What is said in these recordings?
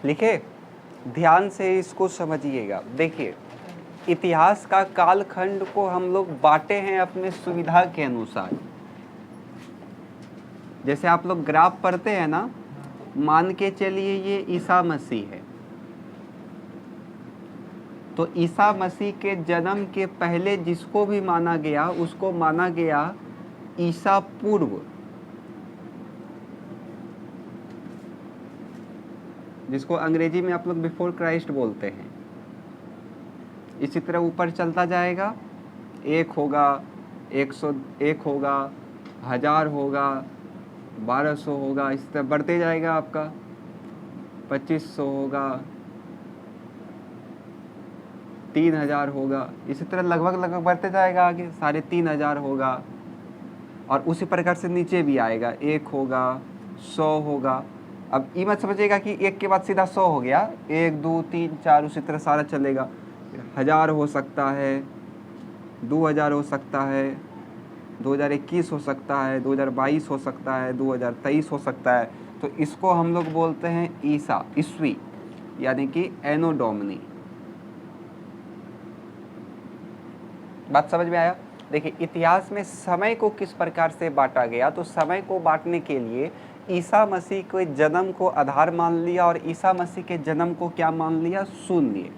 लिखे, ध्यान से इसको समझिएगा। देखिए, इतिहास का कालखंड को हम लोग बांटे हैं अपने सुविधा के अनुसार। जैसे आप लोग ग्राफ पढ़ते हैं ना, मान के चलिए ये ईसा मसीह है, तो ईसा मसीह के जन्म के पहले जिसको भी माना गया उसको माना गया ईसा पूर्व, जिसको अंग्रेजी में आप लोग बिफोर क्राइस्ट बोलते हैं। इसी तरह ऊपर चलता जाएगा, 1 होगा, 101 होगा, 1000 होगा, 1200 होगा, इस तरह बढ़ते जाएगा आपका, 2500 होगा, 3000 होगा, इसी तरह लगभग बढ़ते जाएगा आगे, 3500 होगा, और उसी प्रकार से नीचे भी आएगा, 1 होगा, 100 होगा। अब ये मत समझिएगा कि 1 के बाद सीधा 100 हो गया, 1 2 3 4 उसी तरह सारा चलेगा। 1000 हो सकता है, 2000 हो सकता है, 2021 हो सकता है, 2022 हो सकता है, 2023 हो सकता है। तो इसको हम लोग बोलते हैं ईसा, ईस्वी, यानी कि एनो डोमिनी। बात समझ में आया? देखिए, इतिहास में समय को किस प्रकार से बांटा गया, तो समय को बांटने के लिए ईसा मसीह के जन्म को आधार मान लिया और ईसा मसीह के जन्म को क्या मान लिया? शून्य।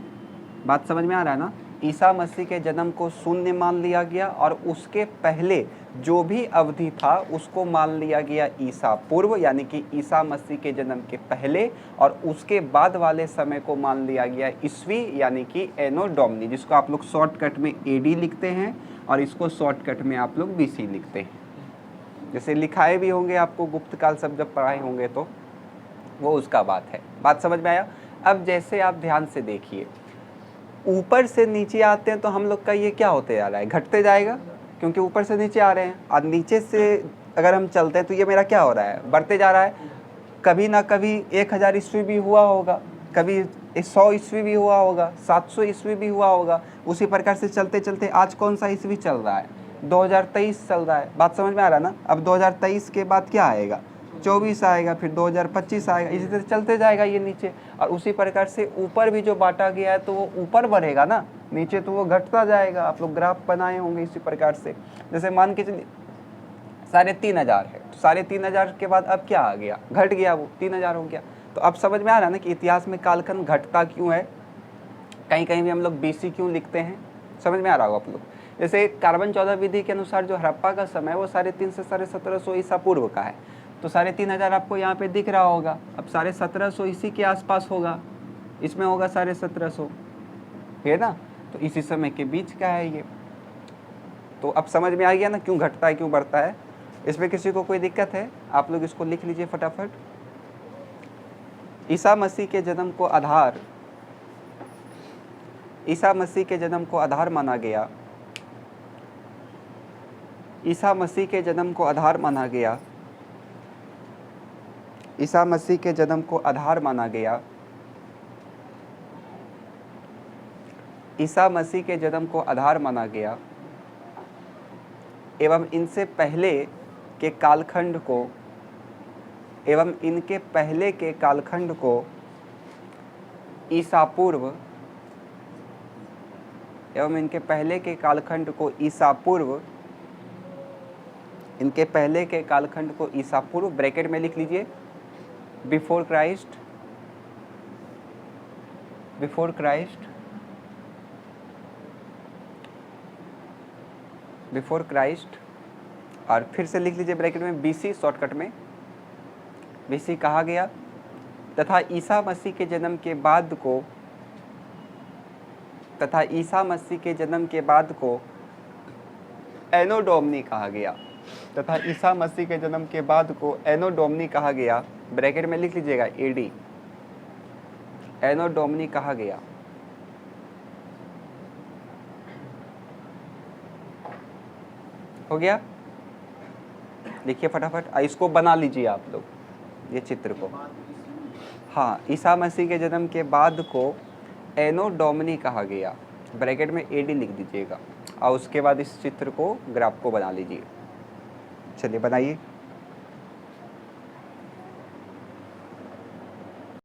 बात समझ में आ रहा है ना? ईसा मसीह के जन्म को शून्य मान लिया गया और उसके पहले जो भी अवधि था उसको मान लिया गया ईसा पूर्व, यानी कि ईसा मसीह के जन्म के पहले, और उसके बाद वाले समय को मान लिया गया ईस्वी, यानी कि एनो डोमिनी, जिसको आप लोग शॉर्टकट में एडी लिखते हैं और इसको शॉर्टकट में आप लोग बीसी लिखते हैं। जैसे लिखाए भी होंगे आपको गुप्तकाल सब जब पढ़ाए होंगे तो वो उसका बात है। बात समझ में आया? अब जैसे आप ध्यान से देखिए, ऊपर से नीचे आते हैं तो हम लोग का ये क्या होते जा रहा है? घटते जाएगा, क्योंकि ऊपर से नीचे आ रहे हैं, और नीचे से अगर हम चलते हैं तो ये मेरा क्या हो रहा है? बढ़ते जा रहा है। कभी ना कभी 1000 ईस्वी भी हुआ होगा, कभी 100 ईस्वी भी हुआ होगा, 700 ईस्वी भी हुआ होगा। उसी प्रकार से चलते चलते आज कौन सा ईस्वी चल रहा है? 2023 चल रहा है। बात समझ में आ रहा है ना? अब 2023 के बाद क्या आएगा? 24 आएगा, फिर 2025 आएगा, इसी तरह चलते जाएगा ये नीचे। और उसी प्रकार से ऊपर भी जो बांटा गया है तो वो ऊपर बढ़ेगा ना, नीचे तो वो घटता जाएगा। आप लोग ग्राफ बनाए होंगे इसी प्रकार से। जैसे मान के चलिए 3500 है, तो 3500 के बाद अब क्या आ गया? घट गया, वो 3000 हो गया। तो अब समझ में आ रहा है ना कि इतिहास में कालखंड घटता क्यों है, कहीं कहीं भी हम लोग बीसी क्यों लिखते हैं। समझ में आ रहा होगा आप लोग? जैसे कार्बन 14 विधि के अनुसार जो हड़प्पा का समय वो 350 से 1750 ईसा पूर्व का है, तो 3500 आपको यहाँ पे दिख रहा होगा। अब 1750 इसी के आसपास होगा, इसमें होगा 1750, है ना? तो इसी समय के बीच का है ये। तो अब समझ में आ गया ना क्यों घटता है क्यों बढ़ता है। इसमें किसी को कोई दिक्कत है? आप लोग इसको लिख लीजिए फटाफट। ईसा मसीह के जन्म को आधार, ईसा मसीह के जन्म को आधार माना गया, ईसा मसीह के जन्म को आधार माना गया, ईसा मसीह के जन्म को आधार माना गया, ईसा मसीह के जन्म को आधार माना गया, एवं इनसे पहले के कालखंड को, एवं इनके पहले के कालखंड को ईसा पूर्व, एवं इनके पहले के कालखंड को ईसा पूर्व, इनके पहले के कालखंड को ईसा पूर्व, ब्रैकेट में लिख लीजिए, before Christ, before Christ, before Christ, और फिर से लिख लीजिए ब्रैकेट में बीसी, शॉर्टकट में बीसी कहा गया, तथा ईसा मसीह के जन्म के बाद को, तथा ईसा मसीह के जन्म के बाद को एनो डोमिनी कहा गया, तथा ईसा मसीह के जन्म के बाद को एनो डोमिनी कहा गया, ब्रैकेट में लिख लीजिएगा एडी, एनो डोमिनी कहा गया। हो गया? देखिए फटाफट, इसको बना लीजिए आप लोग ये चित्र को। हाँ, ईसा मसीह के जन्म के बाद को एनो डोमिनी कहा गया, ब्रैकेट में एडी लिख दीजिएगा, और उसके बाद इस चित्र को, ग्राफ को बना लीजिए। चलिए बनाइए।